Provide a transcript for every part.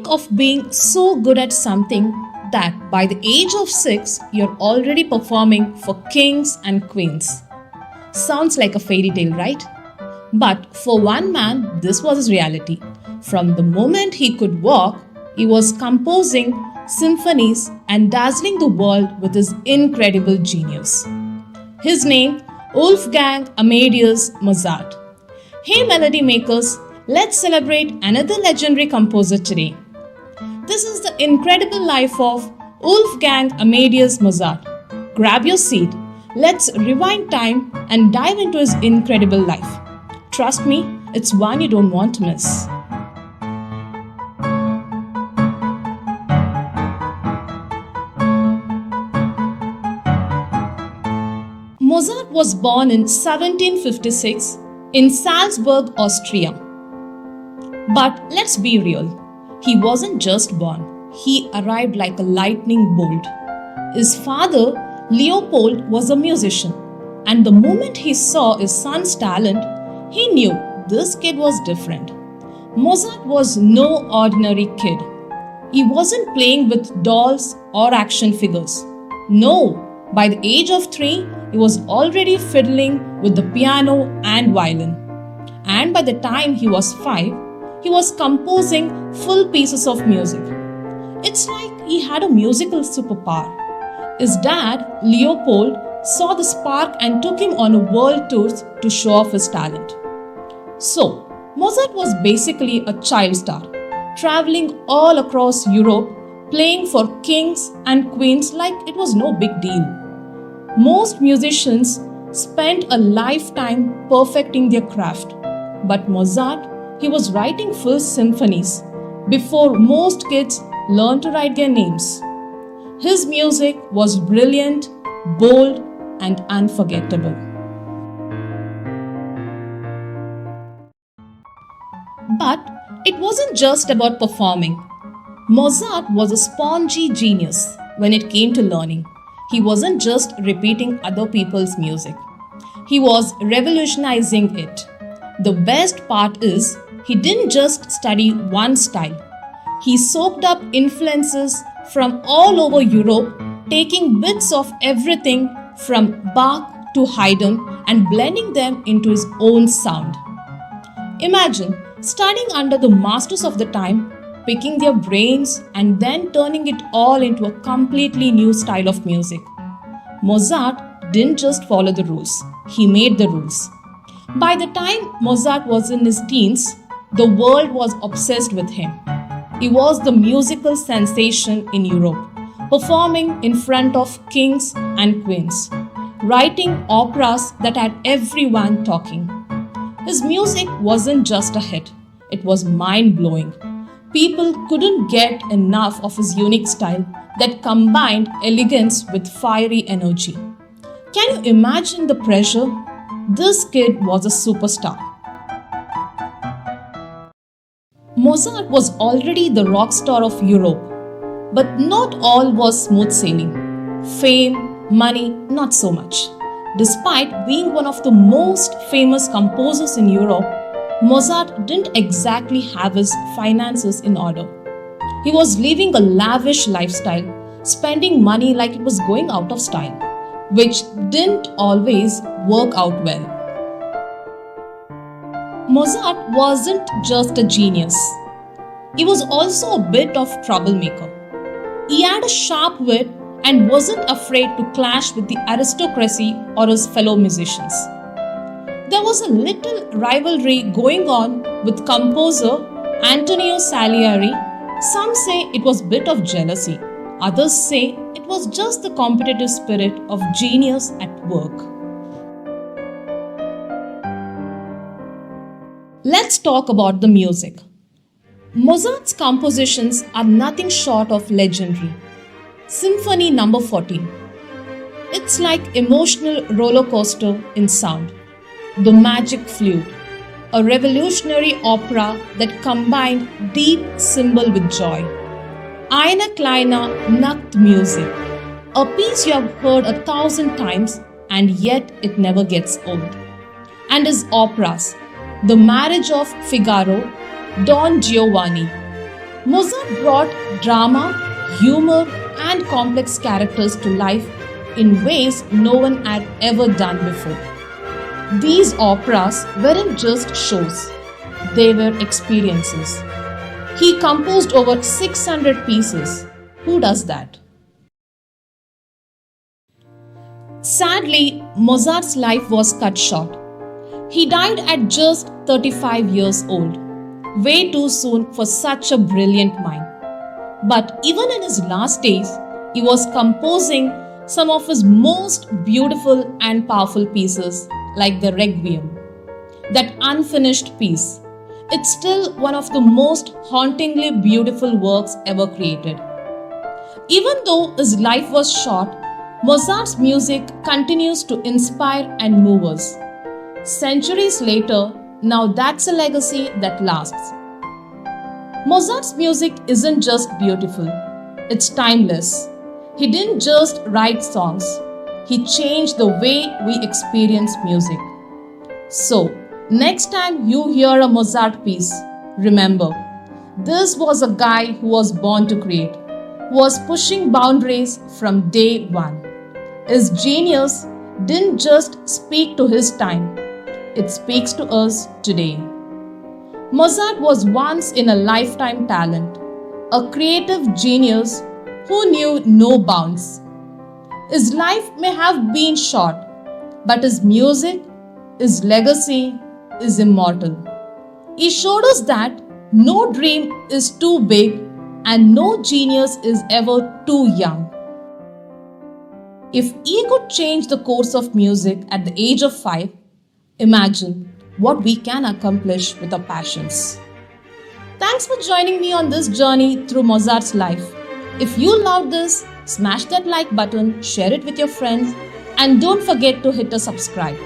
Think of being so good at something that by the age of 6, you're already performing for kings and queens. Sounds like a fairy tale, right? But for one man, this was his reality. From the moment he could walk, he was composing symphonies and dazzling the world with his incredible genius. His name, Wolfgang Amadeus Mozart. Hey melody makers, let's celebrate another legendary composer today. This is the incredible life of Wolfgang Amadeus Mozart. Grab your seat, let's rewind time and dive into his incredible life. Trust me, it's one you don't want to miss. Mozart was born in 1756 in Salzburg, Austria. But let's be real, he wasn't just born, he arrived like a lightning bolt. His father, Leopold, was a musician, and the moment he saw his son's talent, he knew this kid was different. Mozart was no ordinary kid. He wasn't playing with dolls or action figures. No, by the age of 3, he was already fiddling with the piano and violin. And by the time he was 5, he was composing full pieces of music. It's like he had a musical superpower. His dad, Leopold, saw the spark and took him on a world tour to show off his talent. So, Mozart was basically a child star, traveling all across Europe, playing for kings and queens like it was no big deal. Most musicians spent a lifetime perfecting their craft, but Mozart, he was writing full symphonies before most kids learned to write their names. His music was brilliant, bold, and unforgettable. But it wasn't just about performing. Mozart was a spongy genius when it came to learning. He wasn't just repeating other people's music. He was revolutionizing it. The best part is, he didn't just study one style. He soaked up influences from all over Europe, taking bits of everything from Bach to Haydn and blending them into his own sound. Imagine studying under the masters of the time, picking their brains and then turning it all into a completely new style of music. Mozart didn't just follow the rules, he made the rules. By the time Mozart was in his teens, the world was obsessed with him. He was the musical sensation in Europe, performing in front of kings and queens, writing operas that had everyone talking. His music wasn't just a hit, it was mind-blowing. People couldn't get enough of his unique style that combined elegance with fiery energy. Can you imagine the pressure? This kid was a superstar. Mozart was already the rock star of Europe, but not all was smooth sailing. Fame, money, not so much. Despite being one of the most famous composers in Europe, Mozart didn't exactly have his finances in order. He was living a lavish lifestyle, spending money like it was going out of style, which didn't always work out well. Mozart wasn't just a genius. He was also a bit of troublemaker. He had a sharp wit and wasn't afraid to clash with the aristocracy or his fellow musicians. There was a little rivalry going on with composer Antonio Salieri. Some say it was a bit of jealousy. Others say it was just the competitive spirit of genius at work. Let's talk about the music. Mozart's compositions are nothing short of legendary. Symphony No. 14. It's like emotional roller coaster in sound. The Magic Flute, a revolutionary opera that combined deep symbol with joy. Eine kleine Nachtmusik, a piece you have heard 1,000 times and yet it never gets old. And his operas, The Marriage of Figaro, Don Giovanni, Mozart brought drama, humor, and complex characters to life in ways no one had ever done before. These operas weren't just shows, they were experiences. He composed over 600 pieces. Who does that? Sadly, Mozart's life was cut short. He died at just 35 years old, way too soon for such a brilliant mind. But even in his last days, he was composing some of his most beautiful and powerful pieces, like the Requiem. That unfinished piece. It's still one of the most hauntingly beautiful works ever created. Even though his life was short, Mozart's music continues to inspire and move us. Centuries later, now that's a legacy that lasts. Mozart's music isn't just beautiful, it's timeless. He didn't just write songs, he changed the way we experience music. So, next time you hear a Mozart piece, remember, this was a guy who was born to create, who was pushing boundaries from day one. His genius didn't just speak to his time, it speaks to us today. Mozart was once in a lifetime talent, a creative genius who knew no bounds. His life may have been short, but his music, his legacy is immortal. He showed us that no dream is too big and no genius is ever too young. If he could change the course of music at the age of 5, imagine what we can accomplish with our passions. Thanks for joining me on this journey through Mozart's life. If you loved this, smash that like button, share it with your friends, and don't forget to hit a subscribe.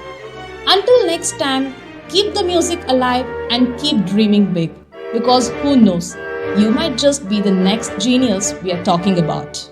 Until next time, keep the music alive and keep dreaming big, because who knows, you might just be the next genius we are talking about.